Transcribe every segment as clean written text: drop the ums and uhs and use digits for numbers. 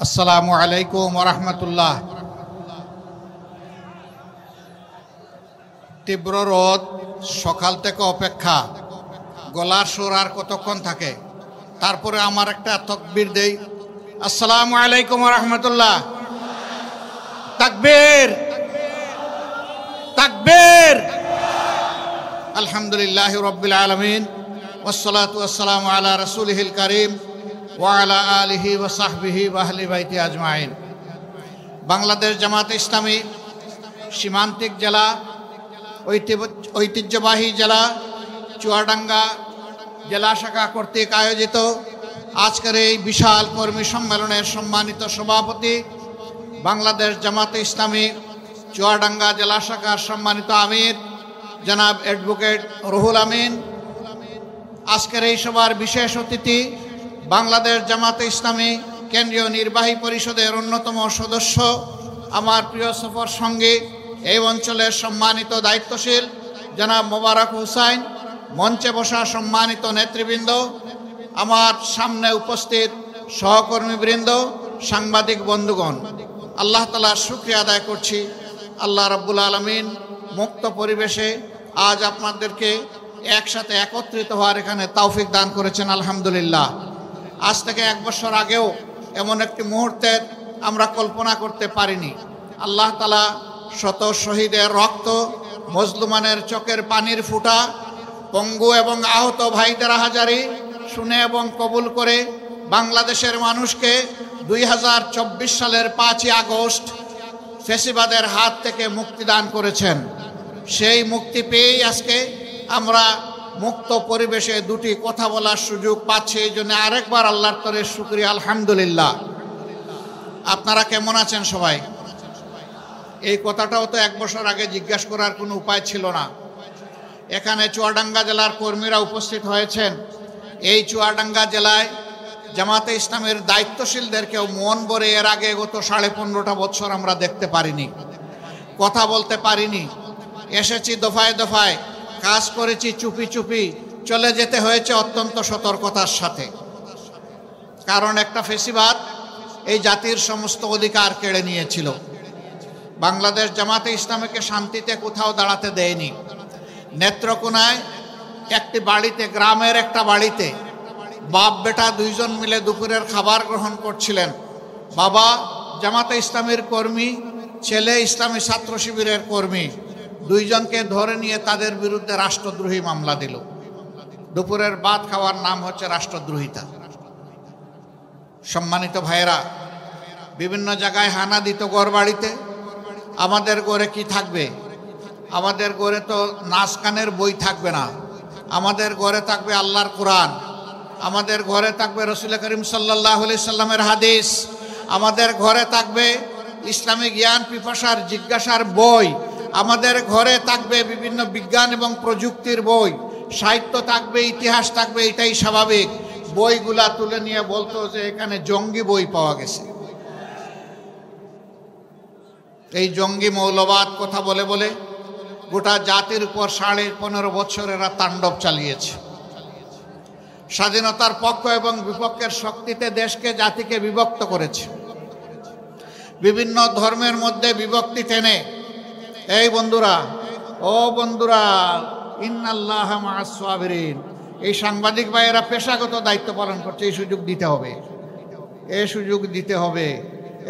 আসসালামু আলাইকুম ওয়া রাহমাতুল্লাহ। তীব্র রোদ, সকাল থেকে অপেক্ষা, গলার সুর আর কতক্ষণ থাকে। তারপরে আমার একটা তাকবীর দেই, আসসালামু আলাইকুম ওয়া রাহমাতুল্লাহ। তাকবীর তাকবীর। আলহামদুলিল্লাহি রাব্বিল আলামিন ওয়াসসালাতু ওয়াসসালামু আলা রাসূলিহিল কারীম ওয়া আলা আলিহি ওয়া সাহবিহি ওয়া আহলি বাইতি আজমাইন। বাংলাদেশ জামাত ইসলামী সীমান্তিক জেলা, ঐতিহ্যবাহী জেলা চুয়াডাঙ্গা জেলা শাখা কর্তৃক আয়োজিত আজকের এই বিশাল কর্মী সম্মেলনের সম্মানিত সভাপতি, বাংলাদেশ জামাত ইসলামী চুয়াডাঙ্গা জেলা শাখার সম্মানিত আমির জনাব অ্যাডভোকেট রুহুল আমিন, আজকের এই সভার বিশেষ অতিথি বাংলাদেশ জামাত ইসলামী কেন্দ্রীয় নির্বাহী পরিষদের অন্যতম সদস্য, আমার প্রিয় সফর সঙ্গী, এই অঞ্চলের সম্মানিত দায়িত্বশীল জনাব মোবারক হুসাইন, মঞ্চে বসা সম্মানিত নেতৃবৃন্দ, আমার সামনে উপস্থিত সহকর্মীবৃন্দ, সাংবাদিক বন্ধুগণ, আল্লাহ তাআলার শুকরিয়া আদায় করছি। আল্লাহ রাব্বুল আলামিন মুক্ত পরিবেশে আজ আপনাদেরকে একসাথে একত্রিত হওয়ার এখানে তৌফিক দান করেছেন, আলহামদুলিল্লাহ। আজ থেকে 1 বছর আগেও এমন একটি মুহূর্তের আমরা কল্পনা করতে পারিনি। আল্লাহ তাআলা শত শহীদের রক্ত, মজলুমানের চোখের পানির ফুটা, পঙ্গু এবং আহত ভাইদের হাজারি শুনে এবং কবুল করে বাংলাদেশের মানুষকে 2024 সালের 5ই আগস্ট ফ্যাসিবাদের হাত থেকে মুক্তি দান করেছেন। সেই মুক্তি পেয়েই আজকে আমরা মুক্ত পরিবেশে দুটি কথা বলার সুযোগ পাচ্ছি। এই জন্য আরেকবার আল্লাহর তরে শুকরিয়া, আলহামদুলিল্লাহ। আপনারা কেমন আছেন সবাই? এই কথাটাও তো 1 বছর আগে জিজ্ঞাসা করার কোনো উপায় ছিল না। এখানে চুয়াডাঙ্গা জেলার কর্মীরা উপস্থিত হয়েছেন। এই চুয়াডাঙ্গা জেলায় জামাতে ইসলামের দায়িত্বশীলদেরকেও মন ভরে এর আগে গত 15.5 বছর আমরা দেখতে পারিনি, কথা বলতে পারিনি। এসেছি দফায় দফায়, কাজ করেছি চুপি চুপি, চলে যেতে হয়েছে অত্যন্ত সতর্কতার সাথে। কারণ একটা ফেসিবাদ এই জাতির সমস্ত অধিকার কেড়ে নিয়েছিল। বাংলাদেশ জামাতে ইসলামীকে শান্তিতে কোথাও দাঁড়াতে দেয়নি। নেত্রকোনায় একটি বাড়িতে, গ্রামের একটা বাড়িতে বাপ বেটা 2 জন মিলে দুপুরের খাবার গ্রহণ করছিলেন। বাবা জামাতে ইসলামীর কর্মী, ছেলে ইসলামী ছাত্র শিবিরের কর্মী, 2 জনকে ধরে নিয়ে তাদের বিরুদ্ধে রাষ্ট্রদ্রোহী মামলা দিল। দুপুরের ভাত খাওয়ার নাম হচ্ছে রাষ্ট্রদ্রোহিতা। সম্মানিত ভাইয়েরা, বিভিন্ন জায়গায় হানা দিত ঘর বাড়িতে। আমাদের ঘরে কি থাকবে? আমাদের ঘরে তো নাচ গানের বই থাকবে না। আমাদের ঘরে থাকবে আল্লাহর কোরআন, আমাদের ঘরে থাকবে রাসূল করিম সাল্লাল্লাহু আলাইহি সাল্লামের হাদিস, আমাদের ঘরে থাকবে ইসলামী জ্ঞান পিপাসার জিজ্ঞাসার বই, আমাদের ঘরে থাকবে বিভিন্ন বিজ্ঞান এবং প্রযুক্তির বই, সাহিত্য থাকবে, ইতিহাস থাকবে। এটাই স্বাভাবিক। বইগুলা তুলে নিয়ে বলতো যে এখানে জঙ্গি বই পাওয়া গেছে। এই জঙ্গি মৌলবাদ কথা বলে বলে গোটা জাতির উপর 15.5 বছর এরা তাণ্ডব চালিয়েছে। স্বাধীনতার পক্ষ এবং বিপক্ষের শক্তিতে দেশকে, জাতিকে বিভক্ত করেছে। বিভিন্ন ধর্মের মধ্যে বিভক্তি টেনে, এই বন্ধুরা, ও বন্ধুরা, ইন্নাল্লাহা মাআস সাবিরিন, এই সাংবাদিক ভাইয়েরা পেশাগত দায়িত্ব পালন করছে। এই সুযোগ দিতে হবে, এই সুযোগ দিতে হবে,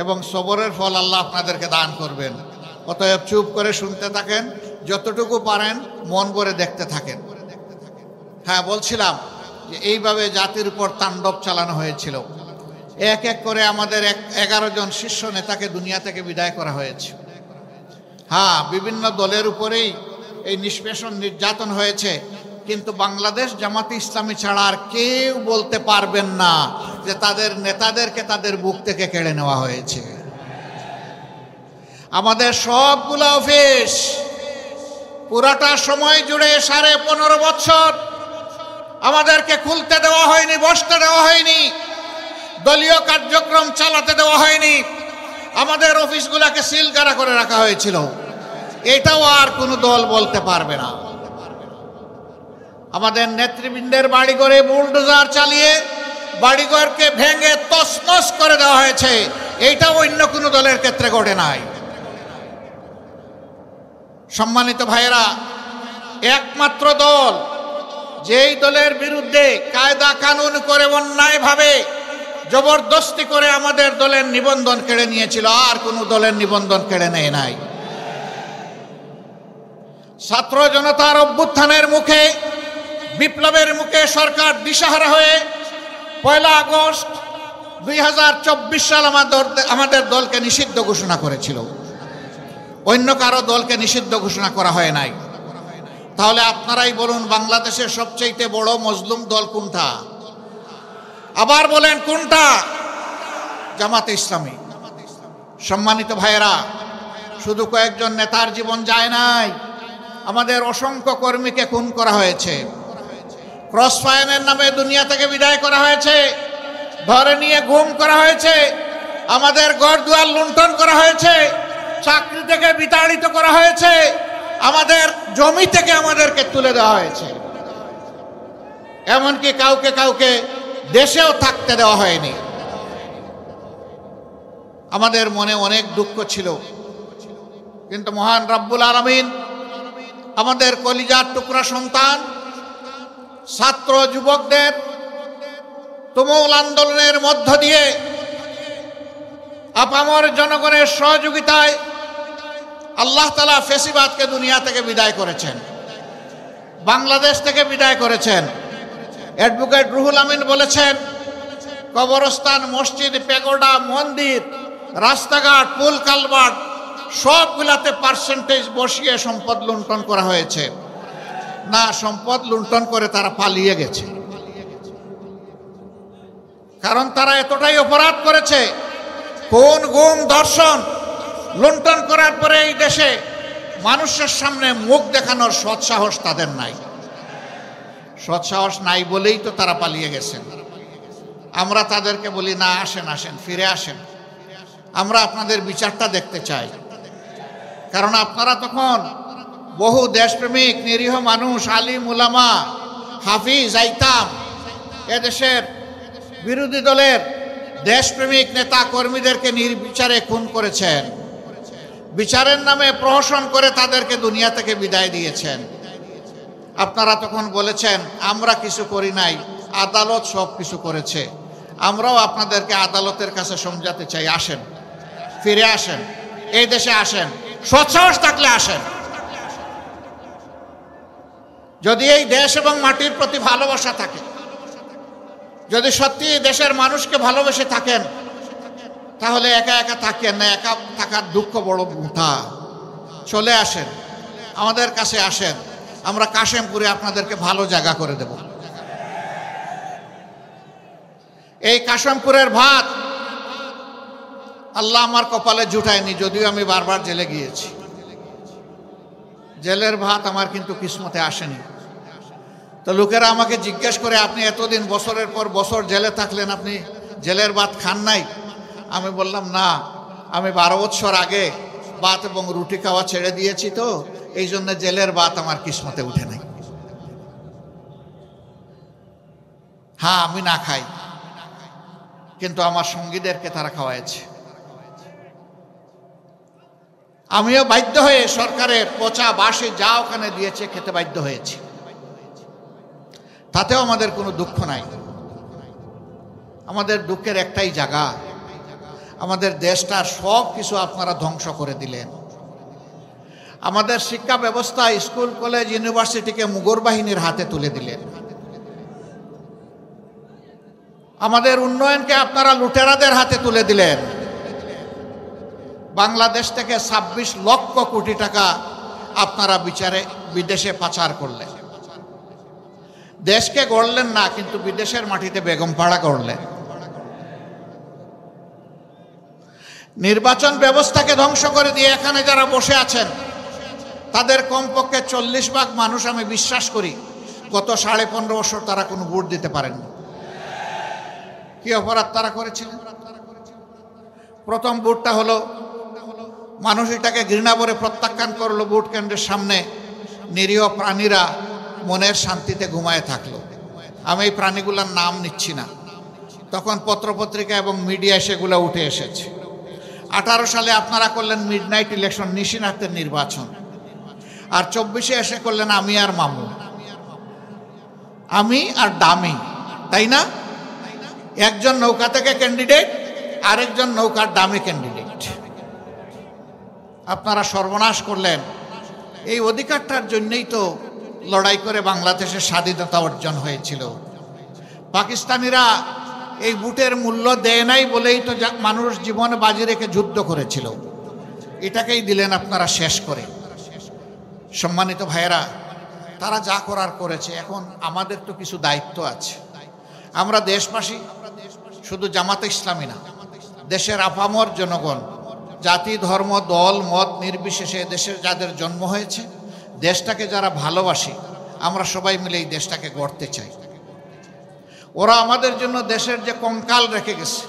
এবং সবরের ফল আল্লাহ আপনাদেরকে দান করবেন। অতএব চুপ করে শুনতে থাকেন, যতটুকু পারেন মন ভরে দেখতে থাকেন। হ্যাঁ, বলছিলাম যে এইভাবে জাতির উপর তাণ্ডব চালানো হয়েছিল। এক এক করে আমাদের 11 জন শীর্ষ নেতাকে দুনিয়া থেকে বিদায় করা হয়েছে। হ্যাঁ, বিভিন্ন দলের উপরেই এই নিষ্পেষণ নির্যাতন হয়েছে, কিন্তু বাংলাদেশ জামাতে ইসলামী ছাড়া আর কেউ বলতে পারবেন না যে তাদের নেতাদেরকে তাদের বুক থেকে কেড়ে নেওয়া হয়েছে। আমাদের সবগুলো অফিস পুরাটা সময় জুড়ে 15.5 বছর আমাদেরকে খুলতে দেওয়া হয়নি, বসতে দেওয়া হয়নি, দলীয় কার্যক্রম চালাতে দেওয়া হয়নি। আমাদের অফিসগুলোকে সিলগালা করে রাখা হয়েছিল। এটাও আর কোনো দল বলতে পারবে না। আমাদের নেতৃবৃন্দের বাড়ি করে বুলডোজার চালিয়ে বাড়িঘরকে ভেঙে তছনছ করে দেওয়া হয়েছে। এইটা অন্য কোনো দলের ক্ষেত্রে ঘটে নাই। সম্মানিত ভাইয়েরা, একমাত্র দল যেই দলের বিরুদ্ধে কায়দা কানুন করে অন্যায়ভাবে জবরদস্তি করে আমাদের দলের নিবন্ধন কেড়ে নিয়েছিল, আর কোনো দলের নিবন্ধন কেড়ে নেয় নাই। ছাত্র জনতার অভ্যুত্থানের মুখে, বিপ্লবের মুখে সরকার দিশাহারা হয়ে 1 আগস্ট 2024 সাল আমাদের দলকে নিষিদ্ধ ঘোষণা করেছিল। অন্য কারো দলকে নিষিদ্ধ ঘোষণা করা হয় নাই। তাহলে আপনারাই বলুন, বাংলাদেশের সবচেয়ে বড় মজলুম দল কোনটা? আবার বলেন কোনটা? জামাতে ইসলামী। সম্মানিত ভাইয়েরা, শুধু কয়েকজন নেতার জীবন যায় নাই, আমাদের অসংখ্য কর্মীকে খুন করা হয়েছে। ক্রস ফায়ারের নামে দুনিয়া থেকে বিদায় করা হয়েছে, ধরে নিয়ে গুম করা হয়েছে, আমাদের ঘর দুয়ার লুণ্ঠন করা হয়েছে, চাকরি থেকে বিতাড়িত করা হয়েছে, আমাদের জমি থেকে আমাদেরকে তুলে দেওয়া হয়েছে। এমনকি কাউকে কাউকে দেশেও থাকতে দেওয়া হয়নি। আমাদের মনে অনেক দুঃখ ছিল, কিন্তু মহান রব্বুল আলামিন আমাদের কলিজার টুকরা সন্তান ছাত্র যুবকদের তুমুল আন্দোলনের মধ্য দিয়ে আপামর জনগণের সহযোগিতায় আল্লাহ তাআলা ফেসিবাদকে দুনিয়া থেকে বিদায় করেছেন, বাংলাদেশ থেকে বিদায় করেছেন। অ্যাডভোকেট রুহুল আমিন বলেছেন, কবরস্থান, মসজিদ, পেগোডা, মন্দির, রাস্তাঘাট, পুল কালভার্ট সবগুলাতে পার্সেন্টেজ বসিয়ে সম্পদ লুণ্ঠন করা হয়েছে। না, সম্পদ লুণ্ঠন করে তারা পালিয়ে গেছে, কারণ তারা এতটাই অপরাধ করেছে। খুন, গুম, ধর্ষণ, লুণ্ঠন করার পরে এই দেশে মানুষের সামনে মুখ দেখানোর সৎসাহস তাদের নাই। সৎসাহস নাই বলেই তো তারা পালিয়ে গেছেন। আমরা তাদেরকে বলি, না, আসেন, আসেন, ফিরে আসেন, আমরা আপনাদের বিচারটা দেখতে চাই। কারণ আপনারা তখন বহু দেশপ্রেমিক নিরীহ মানুষ, আলিম উলামা, হাফিজ, আইতাম, এদেশের বিরোধী দলের দেশপ্রেমিক নেতা কর্মীদেরকে নির্বিচারে খুন করেছেন, বিচারের নামে প্রহসন করে তাদেরকে দুনিয়া থেকে বিদায় দিয়েছেন। আপনারা তখন বলেছেন, আমরা কিছু করি নাই, আদালত সব কিছু করেছে। আমরাও আপনাদেরকে আদালতের কাছে সমঝাতে চাই, আসেন, ফিরে আসেন, এই দেশে আসেন, সৎসাহস থাকলে আসেন। যদি এই দেশ এবং মাটির প্রতি ভালোবাসা থাকে, যদি সত্যি দেশের মানুষকে ভালোবেসে থাকেন, তাহলে একা একা থাকেন না। একা থাকার দুঃখ বড় মুঠা। চলে আসেন, আমাদের কাছে আসেন, আমরা কাশেমপুরে আপনাদেরকে ভালো জায়গা করে দেব। এই কাশেমপুরের ভাত আল্লাহ আমার কপালে জুটায়নি, যদিও আমি বারবার জেলে গিয়েছি। জেলের ভাত আমার কিন্তু কিসমতে আসেনি। তো লোকেরা আমাকে জিজ্ঞেস করে, আপনি এতদিন বছরের পর বছর জেলে থাকলেন, আপনি জেলের ভাত খান নাই? আমি বললাম, না, আমি 12 বছর আগে ভাত এবং রুটি খাওয়া ছেড়ে দিয়েছি, তো এই জন্য জেলের ভাত আমার কিসমতে উঠে নাই। হ্যাঁ, আমি না খাই, কিন্তু আমার সঙ্গীদেরকে তারা খাওয়াইছে। আমিও বাধ্য হয়ে সরকারের পচা বাসে যা ওখানে দিয়েছে খেতে বাধ্য হয়েছি। তাতেও আমাদের কোনো দুঃখ নাই। আমাদের দুঃখের একটাই জায়গা, আমাদের দেশটার সব কিছু আপনারা ধ্বংস করে দিলেন। আমাদের শিক্ষা ব্যবস্থা, স্কুল, কলেজ, ইউনিভার্সিটিকে মুগল বাহিনীর হাতে তুলে দিলেন। আমাদের উন্নয়নকে আপনারা লুটেরাদের হাতে তুলে দিলেন। বাংলাদেশ থেকে 26 লক্ষ কোটি টাকা আপনারা বিদেশে পাচার করলেন। দেশকে গড়লেন না, কিন্তু বিদেশের মাটিতে বেগমপাড়া গড়লেন। নির্বাচন ব্যবস্থাকে ধ্বংস করে দিয়ে এখানে যারা বসে আছেন, তাদের কমপক্ষে 40% মানুষ, আমি বিশ্বাস করি, গত 15.5 বছর তারা কোনো ভোট দিতে পারেননি। কি অপরাধ তারা করেছিলেন? প্রথম ভোটটা হলো, মানুষ এটাকে ঘৃণা করে প্রত্যাখ্যান করলো, ভোট কেন্দ্রের সামনে নিরীহ প্রাণীরা মনের শান্তিতে ঘুমায় থাকলো। আমি এই প্রাণীগুলোর নাম নিচ্ছি না, তখন পত্রপত্রিকা এবং মিডিয়ায় সেগুলো উঠে এসেছে। 18 সালে আপনারা করলেন মিডনাইট ইলেকশন, নিশিনাথের নির্বাচন, আর 24-এ এসে করলেন আমি আর মামু, আমি আর দামি, তাই না? একজন নৌকা থেকে ক্যান্ডিডেট, আরেকজন নৌকার দামি ক্যান্ডিডেট। আপনারা সর্বনাশ করলেন। এই অধিকারটার জন্যই তো লড়াই করে বাংলাদেশের স্বাধীনতা অর্জন হয়েছিল। পাকিস্তানিরা এই বুটের মূল্য দেয় নাই বলেই তো মানুষ জীবন বাজি রেখে যুদ্ধ করেছিল। এটাকেই দিলেন আপনারা শেষ করে। সম্মানিত ভাইয়েরা, তারা যা করার করেছে, এখন আমাদের তো কিছু দায়িত্ব আছে। আমরা দেশবাসী, শুধু জামাতে ইসলামী না, দেশের আপামর জনগণ, জাতি ধর্ম দল মত নির্বিশেষে দেশের যাদের জন্ম হয়েছে, দেশটাকে যারা ভালোবাসি, আমরা সবাই মিলে এই দেশটাকে গড়তে চাই। ওরা আমাদের জন্য দেশের যে কঙ্কাল রেখে গেছে,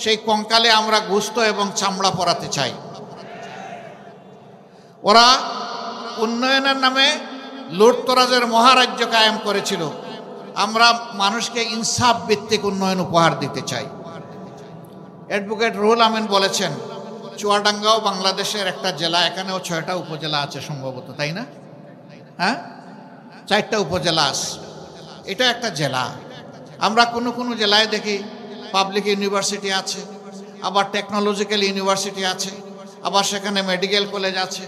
সেই কঙ্কালে আমরা গোশত এবং চামড়া পরাতে চাই। ওরা উন্নয়নের নামে লুটতরাজের মহারাজ্য কায়েম করেছিল, আমরা মানুষকে ইনসাফ ভিত্তিক উন্নয়ন উপহার দিতে চাই। অ্যাডভোকেট রুহুল আমিন বলেছেন, চুয়াডাঙ্গাও বাংলাদেশের একটা জেলা, এখানেও 6টা উপজেলা আছে সম্ভবত, তাই না? হ্যাঁ, 4টা উপজেলা আছে, এটা একটা জেলা। আমরা কোনো কোনো জেলায় দেখি পাবলিক ইউনিভার্সিটি আছে, আবার টেকনোলজিক্যাল ইউনিভার্সিটি আছে, আবার সেখানে মেডিকেল কলেজ আছে,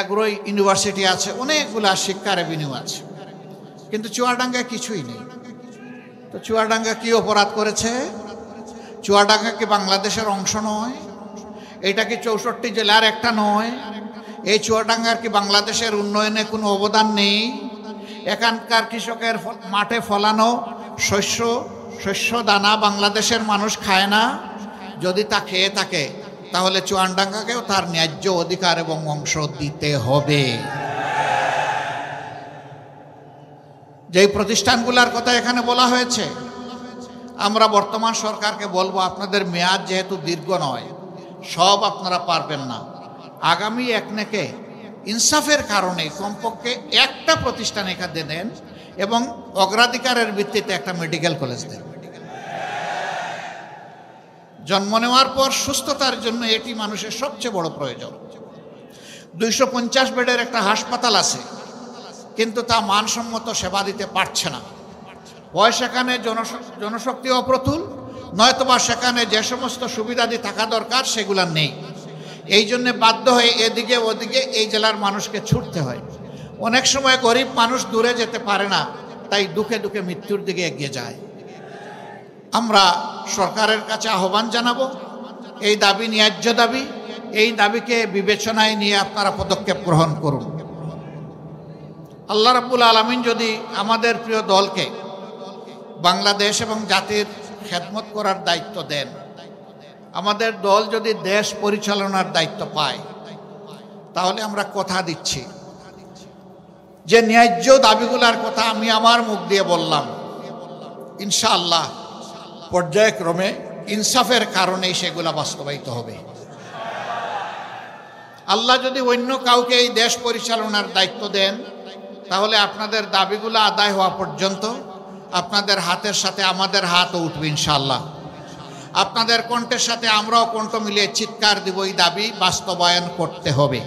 এগ্রো ইউনিভার্সিটি আছে, অনেকগুলা শিক্ষা রেভিনিউ আছে। কিন্তু চুয়াডাঙ্গায় কিছুই নেই। তো চুয়াডাঙ্গা কি অপরাধ করেছে? চুয়াডাঙ্গা কি বাংলাদেশের অংশ নয়? এটা কি 64 জেলার একটা নয়? এই চুয়াডাঙ্গার কি বাংলাদেশের উন্নয়নে কোনো অবদান নেই? এখানকার কৃষকের মাঠে ফলানো শস্য দানা বাংলাদেশের মানুষ খায় না? যদি তা খেয়ে থাকে, তাহলে চুয়াডাঙ্গাকেও তার ন্যায্য অধিকার এবং অংশ দিতে হবে। যেই প্রতিষ্ঠানগুলোর কথা এখানে বলা হয়েছে, আমরা বর্তমান সরকারকে বলবো, আপনাদের মেয়াদ যেহেতু দীর্ঘ নয়, সব আপনারা পারবেন না, আগামী একনেকে ইনসাফের কারণে কমপক্ষে একটা প্রতিষ্ঠান এখানে দেন এবং অগ্রাধিকারের ভিত্তিতে একটা মেডিকেল কলেজ দেন। জন্ম নেওয়ার পর সুস্থতার জন্য এটি মানুষের সবচেয়ে বড় প্রয়োজন। 250 বেডের একটা হাসপাতাল আছে, কিন্তু তা মানসম্মত সেবা দিতে পারছে না। হয় সেখানে জনশক্তি অপ্রতুল, নয়তোবা সেখানে যে সমস্ত সুবিধাদি থাকা দরকার সেগুলো নেই। এই জন্যে বাধ্য হয়ে এদিকে ওদিকে এই জেলার মানুষকে ছুটতে হয়। অনেক সময় গরিব মানুষ দূরে যেতে পারে না, তাই দুঃখে দুঃখে মৃত্যুর দিকে এগিয়ে যায়। আমরা সরকারের কাছে আহ্বান জানাবো, এই দাবি ন্যায্য দাবি, এই দাবিকে বিবেচনায় নিয়ে আপনারা পদক্ষেপ গ্রহণ করুন। আল্লাহ রাব্বুল আলামিন যদি আমাদের প্রিয় দলকে বাংলাদেশ এবং জাতির খেদমত করার দায়িত্ব দেন, আমাদের দল যদি দেশ পরিচালনার দায়িত্ব পায়, তাহলে আমরা কথা দিচ্ছি যে ন্যায্য দাবিগুলোর কথা আমি আমার মুখ দিয়ে বললাম, ইনশাআল্লাহ পর্যায়ক্রমে ইনসাফের কারণেই সেগুলো বাস্তবায়িত হবে। আল্লাহ যদি অন্য কাউকে এই দেশ পরিচালনার দায়িত্ব দেন, তাহলে আপনাদের দাবিগুলো আদায় হওয়া পর্যন্ত আপনাদের হাতের সাথে আমাদের হাতও উঠবে ইনশাআল্লাহ। আপনাদের কণ্ঠের সাথে আমরাও কণ্ঠ মিলিয়ে চিৎকার দিব, এই দাবি বাস্তবায়ন করতে হবে।